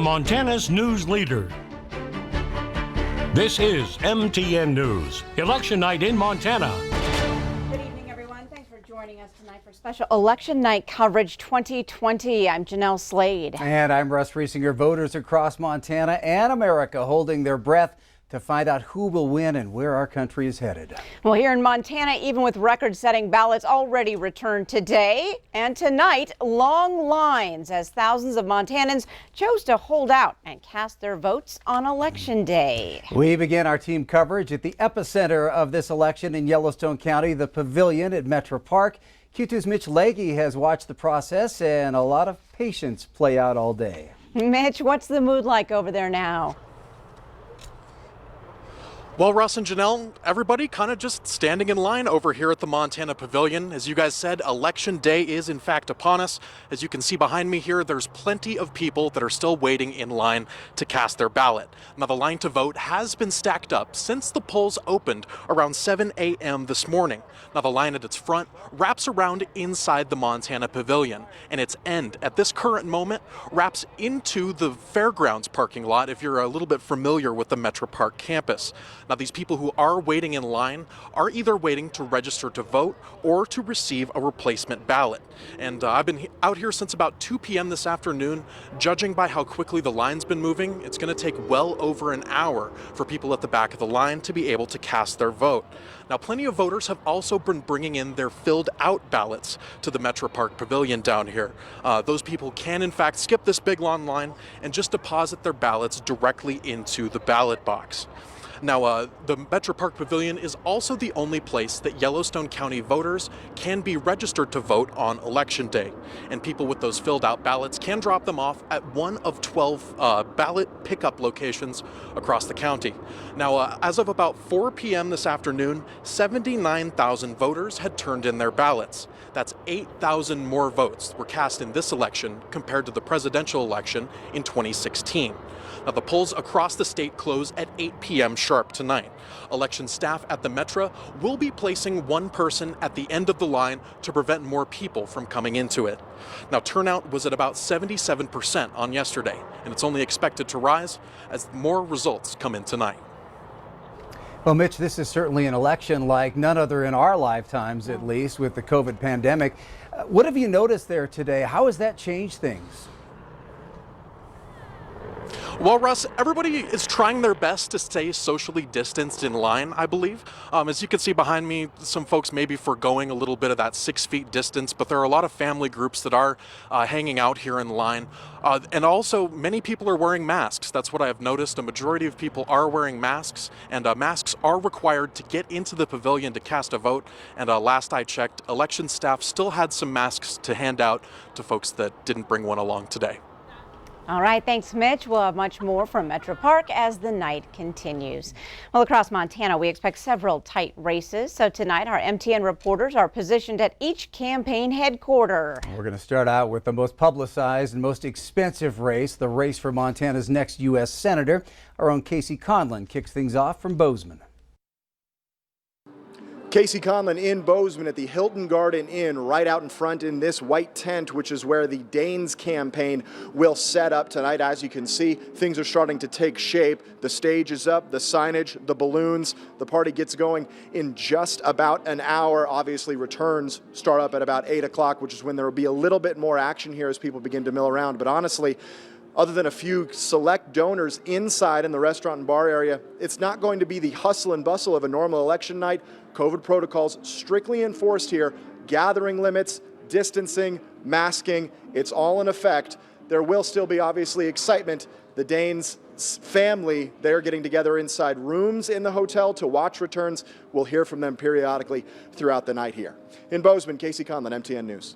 Montana's news leader. This is MTN News, Election Night in Montana. Good evening, everyone. Thanks for joining us tonight for special Election Night coverage 2020. I'm Jeanelle SLADE. And I'm Russ Riesinger. Voters across Montana and America holding their breath to find out who will win and where our country is headed. Well, here in Montana, even with record-setting ballots already returned today and tonight, long lines as thousands of Montanans chose to hold out and cast their votes on Election Day. We begin our team coverage at the epicenter of this election in Yellowstone County, the Pavilion at Metro Park. Q2's Mitch Leahy has watched the process and a lot of patience play out all day. Mitch, what's the mood like over there now? Well, Russ and Jeanelle, everybody kind of just standing in line over here at the Montana Pavilion. As you guys said, Election Day is in fact upon us. As you can see behind me here, there's plenty of people that are still waiting in line to cast their ballot. Now, the line to vote has been stacked up since the polls opened around 7 a.m. this morning. Now, the line at its front wraps around inside the Montana Pavilion, and its end at this current moment wraps into the fairgrounds parking lot if you're a little bit familiar with the Metro Park campus. Now, these people who are waiting in line are either waiting to register to vote or to receive a replacement ballot. And I've been out here since about 2 p.m. this afternoon. Judging by how quickly the line's been moving, it's going to take well over an hour for people at the back of the line to be able to cast their vote. Now, plenty of voters have also been bringing in their filled out ballots to the Metro Park Pavilion down here. Those people can in fact skip this big long line and just deposit their ballots directly into the ballot box. Now, the Metro Park Pavilion is also the only place that Yellowstone County voters can be registered to vote on Election Day. And people with those filled out ballots can drop them off at one of 12 ballot pickup locations across the county. Now, as of about 4 p.m. this afternoon, 79,000 voters had turned in their ballots. That's 8,000 more votes were cast in this election compared to the presidential election in 2016. Now, the polls across the state close at 8 p.m. sharp tonight. Election staff at the Metro will be placing one person at the end of the line to prevent more people from coming into it. Now, turnout was at about 77% on yesterday, and it's only expected to rise as more results come in tonight. Well, Mitch, this is certainly an election like none other in our lifetimes, at least, with the COVID pandemic. What have you noticed there today? How has that changed things? Well, Russ, everybody is trying their best to stay socially distanced in line, I believe. As you can see behind me, some folks may be foregoing a little bit of that 6 feet distance, but there are a lot of family groups that are hanging out here in line. And also, many people are wearing masks. That's what I've noticed. A majority of people are wearing masks, and masks are required to get into the pavilion to cast a vote. And last I checked, election staff still had some masks to hand out to folks that didn't bring one along today. All right, thanks, Mitch. We'll have much more from Metro Park as the night continues. Well, across Montana, we expect several tight races. So tonight, our MTN reporters are positioned at each campaign headquarters. We're going to start out with the most publicized and most expensive race, the race for Montana's next U.S. Senator. Our own Casey Conlon kicks things off from Bozeman. Casey Conlon in Bozeman at the Hilton Garden Inn, right out in front in this white tent, which is where the Danes campaign will set up tonight. As you can see, things are starting to take shape. The stage is up, the signage, the balloons. The party gets going in just about an hour. Obviously, returns start up at about 8 o'clock, which is when there will be a little bit more action here as people begin to mill around. But honestly, other than a few select donors inside in the restaurant and bar area, it's not going to be the hustle and bustle of a normal election night. COVID protocols strictly enforced here, gathering limits, distancing, masking, it's all in effect. There will still be obviously excitement. The Danes family, they're getting together inside rooms in the hotel to watch returns. We'll hear from them periodically throughout the night here. In Bozeman, Casey Conlon, MTN News.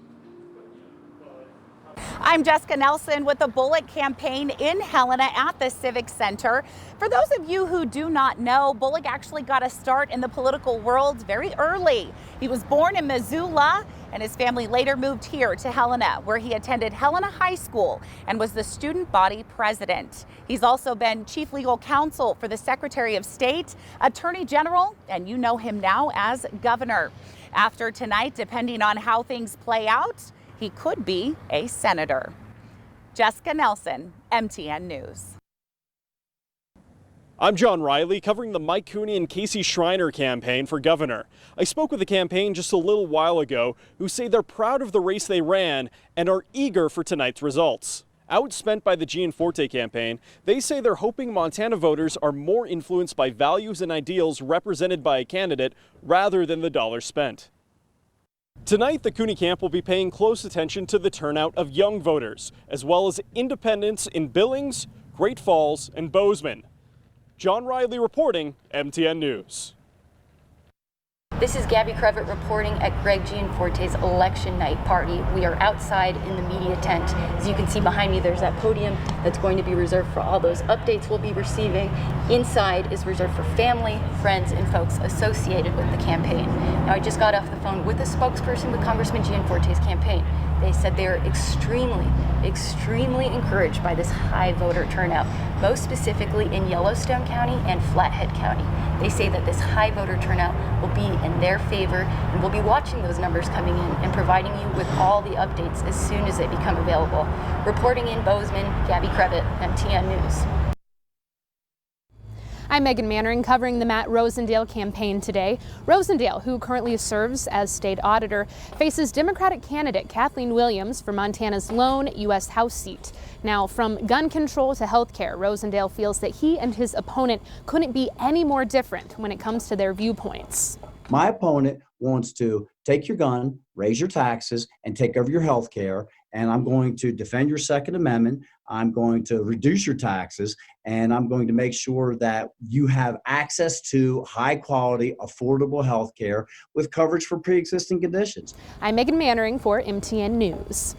I'm Jessica Nelson with the Bullock campaign in Helena at the Civic Center. For those of you who do not know, Bullock actually got a start in the political world very early. He was born in Missoula, and his family later moved here to Helena, where he attended Helena High School and was the student body president. He's also been chief legal counsel for the Secretary of State, Attorney General, and you know him now as governor. After tonight, depending on how things play out, he could be a senator. Jessica Nelson, MTN News. I'm John Riley, covering the Mike Cooney and Casey Schreiner campaign for governor. I spoke with the campaign just a little while ago, who say they're proud of the race they ran and are eager for tonight's results. Outspent by the Gianforte campaign, they say they're hoping Montana voters are more influenced by values and ideals represented by a candidate rather than the dollars spent. Tonight, the Cooney camp will be paying close attention to the turnout of young voters, as well as independents in Billings, Great Falls, and Bozeman. John Riley reporting, MTN News. This is Gabby Crevitt reporting at Greg Gianforte's election night party. We are outside in the media tent. As you can see behind me, there's that podium that's going to be reserved for all those updates we'll be receiving. Inside is reserved for family, friends, and folks associated with the campaign. Now, I just got off the phone with a spokesperson with Congressman Gianforte's campaign. They said they are extremely encouraged by this high voter turnout, most specifically in Yellowstone County and Flathead County. They say that this high voter turnout will be in their favor, and we'll be watching those numbers coming in and providing you with all the updates as soon as they become available. Reporting in Bozeman, Gabby Crevitt, MTN News. I'm Megan Mannering covering the Matt Rosendale campaign today. Rosendale, who currently serves as state auditor, faces Democratic candidate Kathleen Williams for Montana's lone U.S. House seat. Now, from gun control to health care, Rosendale feels that he and his opponent couldn't be any more different when it comes to their viewpoints. My opponent wants to take your gun, raise your taxes, and take over your health care. And I'm going to defend your Second Amendment. I'm going to reduce your taxes, and I'm going to make sure that you have access to high quality, affordable health care with coverage for pre-existing conditions. I'm Megan Mannering for MTN News.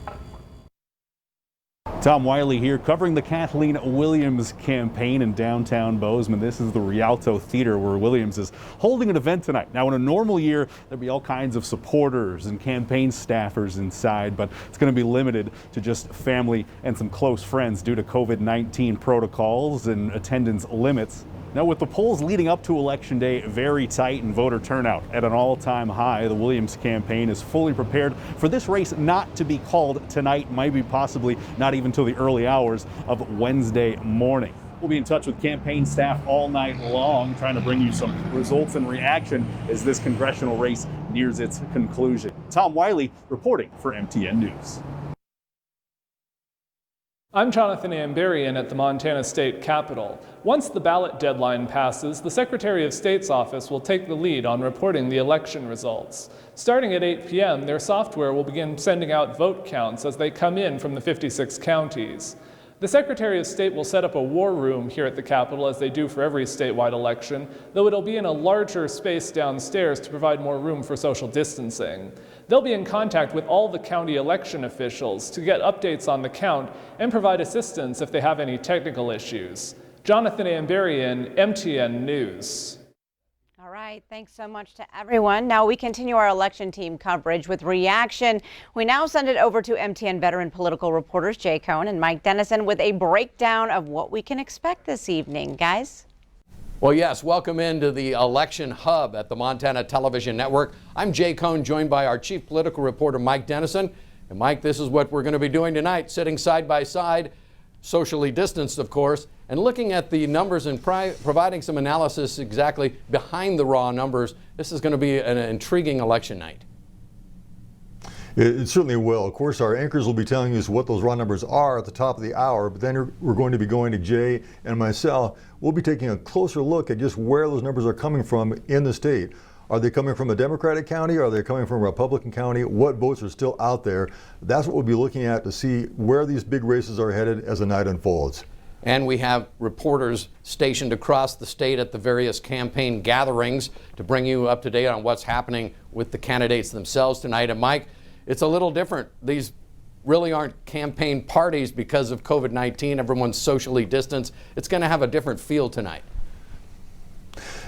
Tom Wiley here covering the Kathleen Williams campaign in downtown Bozeman. This is the Rialto Theater where Williams is holding an event tonight. Now, in a normal year, there'd be all kinds of supporters and campaign staffers inside, but it's going to be limited to just family and some close friends due to COVID-19 protocols and attendance limits. Now, with the polls leading up to Election Day very tight and voter turnout at an all-time high, the Williams campaign is fully prepared for this race not to be called tonight, maybe possibly not even till the early hours of Wednesday morning. We'll be in touch with campaign staff all night long, trying to bring you some results and reaction as this congressional race nears its conclusion. Tom Wiley reporting for MTN News. I'm Jonathan Ambarian at the Montana State Capitol. Once the ballot deadline passes, the Secretary of State's office will take the lead on reporting the election results. Starting at 8 p.m., their software will begin sending out vote counts as they come in from the 56 counties. The Secretary of State will set up a war room here at the Capitol, as they do for every statewide election, though it'll be in a larger space downstairs to provide more room for social distancing. They'll be in contact with all the county election officials to get updates on the count and provide assistance if they have any technical issues. Jonathan Ambarian, MTN News. All right, thanks so much to everyone. Now we continue our election team coverage with reaction. We now send it over to MTN veteran political reporters Jay Cohn and Mike Dennison with a breakdown of what we can expect this evening. Guys? Well, yes, welcome into the election hub at the Montana Television Network. I'm Jay Cohn, joined by our chief political reporter Mike Dennison. And Mike, this is what we're going to be doing tonight, sitting side by side, socially distanced, of course, and looking at the numbers and providing some analysis exactly behind the raw numbers. This is going to be an intriguing election night. It certainly will. Of course, our anchors will be telling us what those raw numbers are at the top of the hour, but then we're going to be going to Jay and myself. We'll be taking a closer look at just where those numbers are coming from in the state. Are they coming from a Democratic county? Are they coming from a Republican county? What votes are still out there? That's what we'll be looking at to see where these big races are headed as the night unfolds. And we have reporters stationed across the state at the various campaign gatherings to bring you up to date on what's happening with the candidates themselves tonight. And Mike, it's a little different. These really aren't campaign parties because of COVID-19. Everyone's socially distanced. It's going to have a different feel tonight.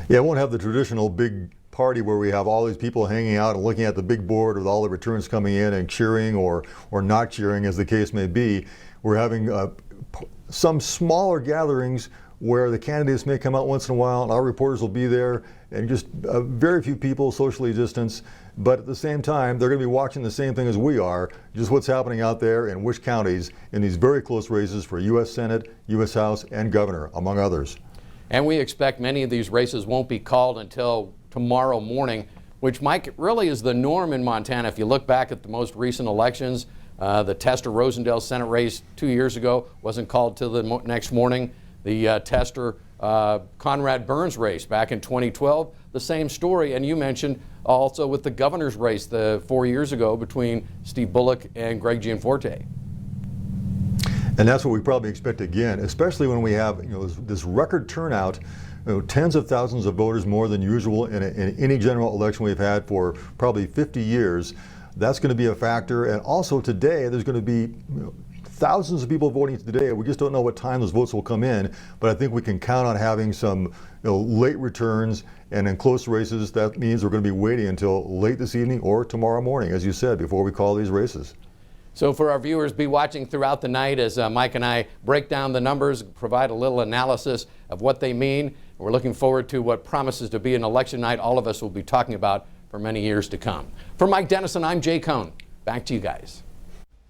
Yeah, it won't have the traditional big party where we have all these people hanging out and looking at the big board with all the returns coming in and cheering or not cheering, as the case may be. We're having some smaller gatherings where the candidates may come out once in a while and our reporters will be there, and just very few people socially distanced. But at the same time, they're going to be watching the same thing as we are, just what's happening out there in which counties in these very close races for U.S. Senate, U.S. House, and governor, among others. And we expect many of these races won't be called until tomorrow morning, which, Mike, really is the norm in Montana. If you look back at the most recent elections, the Tester-Rosendale Senate race 2 years ago wasn't called till the next morning. The Tester-Conrad Burns race back in 2012, the same story. And you mentioned also with the governor's race 4 years ago between Steve Bullock and Greg Gianforte. And that's what we probably expect again, especially when we have this record turnout, tens of thousands of voters more than usual in any general election we've had for probably 50 years. That's going to be a factor. And also today, there's going to be thousands of people voting today. We just don't know what time those votes will come in, but I think we can count on having some late returns, and in close races, that means we're going to be waiting until late this evening or tomorrow morning, as you said, before we call these races. So for our viewers, be watching throughout the night as Mike and I break down the numbers, provide a little analysis of what they mean. We're looking forward to what promises to be an election night all of us will be talking about for many years to come. For Mike Dennison, I'm Jay Cohn. Back to you guys.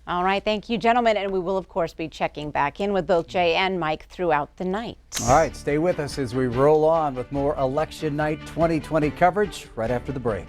All right, thank you, gentlemen, and we will, of course, be checking back in with both Jay and Mike throughout the night. All right, stay with us as we roll on with more Election Night 2020 coverage right after the break.